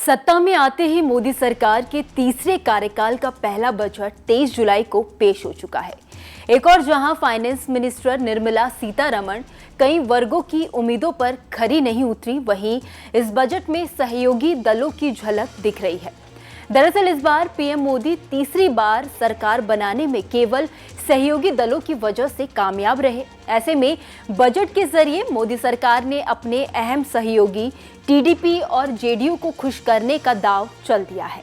सत्ता में आते ही मोदी सरकार के तीसरे कार्यकाल का पहला बजट 23 जुलाई को पेश हो चुका है। एक और जहां फाइनेंस मिनिस्टर निर्मला सीतारमण कई वर्गों की उम्मीदों पर खरी नहीं उतरी, वहीं इस बजट में सहयोगी दलों की झलक दिख रही है। दरअसल इस बार पीएम मोदी तीसरी बार सरकार बनाने में केवल सहयोगी दलों की वजह से कामयाब रहे। ऐसे में बजट के जरिए मोदी सरकार ने अपने अहम सहयोगी टीडीपी और जेडीयू को खुश करने का दांव चल दिया है।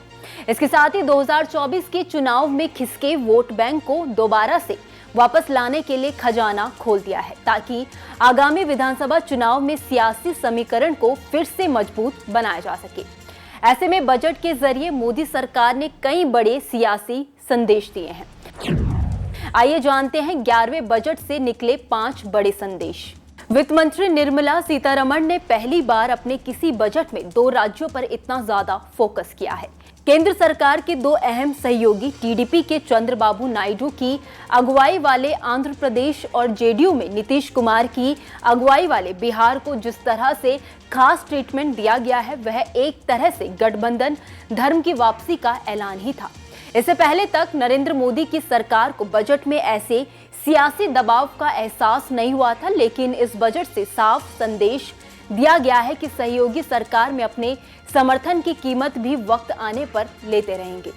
इसके साथ ही 2024 के चुनाव में खिसके वोट बैंक को दोबारा से वापस लाने के लिए खजाना खोल दिया है, ताकि आगामी विधानसभा चुनाव में सियासी समीकरण को फिर से मजबूत बनाया जा सके। ऐसे में बजट के जरिए मोदी सरकार ने कई बड़े सियासी संदेश दिए हैं। आइए जानते हैं 11वें बजट से निकले 5 बड़े संदेश। वित्त मंत्री निर्मला सीतारमण ने पहली बार अपने किसी बजट में 2 राज्यों पर इतना ज्यादा फोकस किया है। केंद्र सरकार के 2 अहम सहयोगी टीडीपी के चंद्रबाबू नायडू की अगुवाई वाले आंध्र प्रदेश और जेडीयू में नीतीश कुमार की अगुवाई वाले बिहार को जिस तरह से खास ट्रीटमेंट दिया गया है, वह एक तरह से गठबंधन धर्म की वापसी का ऐलान ही था। इससे पहले तक नरेंद्र मोदी की सरकार को बजट में ऐसे सियासी दबाव का एहसास नहीं हुआ था, लेकिन इस बजट से साफ संदेश दिया गया है कि सहयोगी सरकार में अपने समर्थन की कीमत भी वक्त आने पर लेते रहेंगे।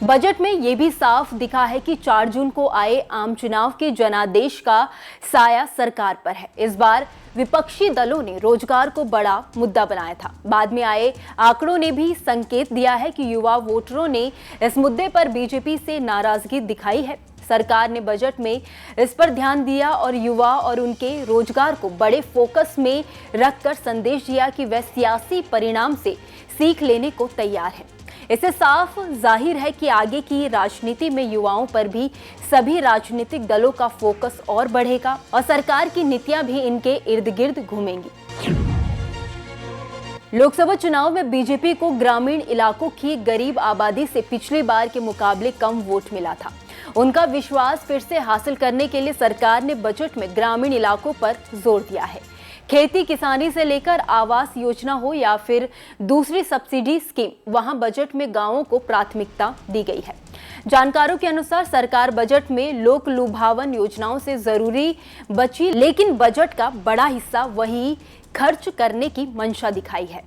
बजट में यह भी साफ दिखा है कि 4 जून को आए आम चुनाव के जनादेश का साया सरकार पर है। इस बार विपक्षी दलों ने रोजगार को बड़ा मुद्दा बनाया था। बाद में आए आंकड़ों ने भी संकेत दिया है कि युवा वोटरों ने इस मुद्दे पर बीजेपी से नाराजगी दिखाई है। सरकार ने बजट में इस पर ध्यान दिया और युवा और उनके रोजगार को बड़े फोकस में रखकर संदेश दिया कि वह सियासी परिणाम से सीख लेने को तैयार है। इससे साफ जाहिर है कि आगे की राजनीति में युवाओं पर भी सभी राजनीतिक दलों का फोकस और बढ़ेगा और सरकार की नीतियां भी इनके इर्द गिर्द घूमेंगी। लोकसभा चुनाव में बीजेपी को ग्रामीण इलाकों की गरीब आबादी से पिछली बार के मुकाबले कम वोट मिला था। उनका विश्वास फिर से हासिल करने के लिए सरकार ने बजट में ग्रामीण इलाकों पर जोर दिया है। खेती किसानी से लेकर आवास योजना हो या फिर दूसरी सब्सिडी स्कीम, वहां बजट में गांवों को प्राथमिकता दी गई है। जानकारों के अनुसार सरकार बजट में लोक लुभावन योजनाओं से जरूरी बची, लेकिन बजट का बड़ा हिस्सा वही खर्च करने की मंशा दिखाई है।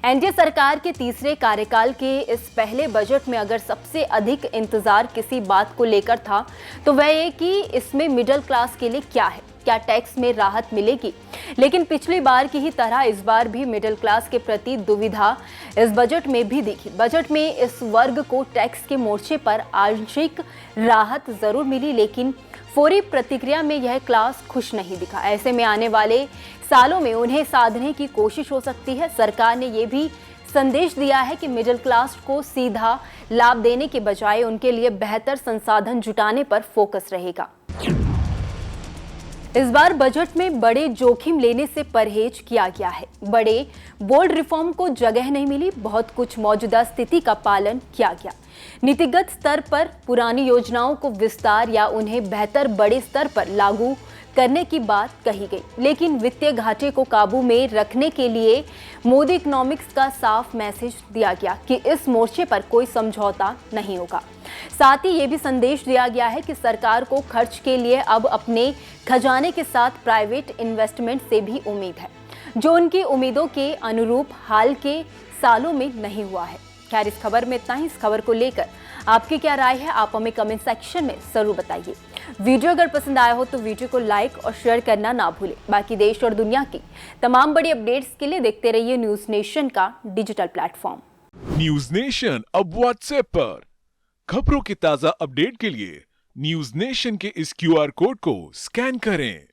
एनडीए सरकार के तीसरे कार्यकाल के इस पहले बजट में अगर सबसे अधिक इंतजार किसी बात को लेकर था तो वह ये कि इसमें मिडिल क्लास के लिए क्या है, क्या टैक्स में राहत मिलेगी। लेकिन पिछली बार की ही तरह इस बार भी मिडिल क्लास के प्रति दुविधा इस बजट में भी दिखी। बजट में इस वर्ग को टैक्स के मोर्चे पर आंशिक राहत जरूर मिली, लेकिन फौरी प्रतिक्रिया में यह क्लास खुश नहीं दिखा। ऐसे में आने वाले सालों में उन्हें साधने की कोशिश हो सकती है। सरकार ने यह भी संदेश दिया है कि मिडिल क्लास को सीधा लाभ देने के बजाय उनके लिए बेहतर संसाधन जुटाने पर फोकस रहेगा। इस बार बजट में बड़े जोखिम लेने से परहेज किया गया है। बड़े बोल्ड रिफॉर्म को जगह नहीं मिली, बहुत कुछ मौजूदा स्थिति का पालन किया गया। नीतिगत स्तर पर पुरानी योजनाओं को विस्तार या उन्हें बेहतर बड़े स्तर पर लागू करने की बात कही गई, लेकिन वित्तीय घाटे को काबू में रखने के लिए मोदी इकोनॉमिक्स का साफ मैसेज दिया गया कि इस मोर्चे पर कोई समझौता नहीं होगा। साथ ही ये भी संदेश दिया गया है कि सरकार को खर्च के लिए अब अपने खजाने के साथ प्राइवेट इन्वेस्टमेंट से भी उम्मीद है, जो उनकी उम्मीदों के अनुरूप हाल के सालों में नहीं हुआ है। खैर, इस खबर में इतना ही। इस खबर को लेकर आपकी क्या राय है, आप हमें कमेंट सेक्शन में जरूर बताइए। वीडियो अगर पसंद आया हो तो वीडियो को लाइक और शेयर करना ना भूलें। बाकी देश और दुनिया की तमाम बड़ी अपडेट्स के लिए देखते रहिए न्यूज नेशन का डिजिटल प्लेटफॉर्म। न्यूज नेशन अब व्हाट्सएप पर खबरों की ताजा अपडेट के लिए न्यूज नेशन के इस क्यूआर कोड को स्कैन करें।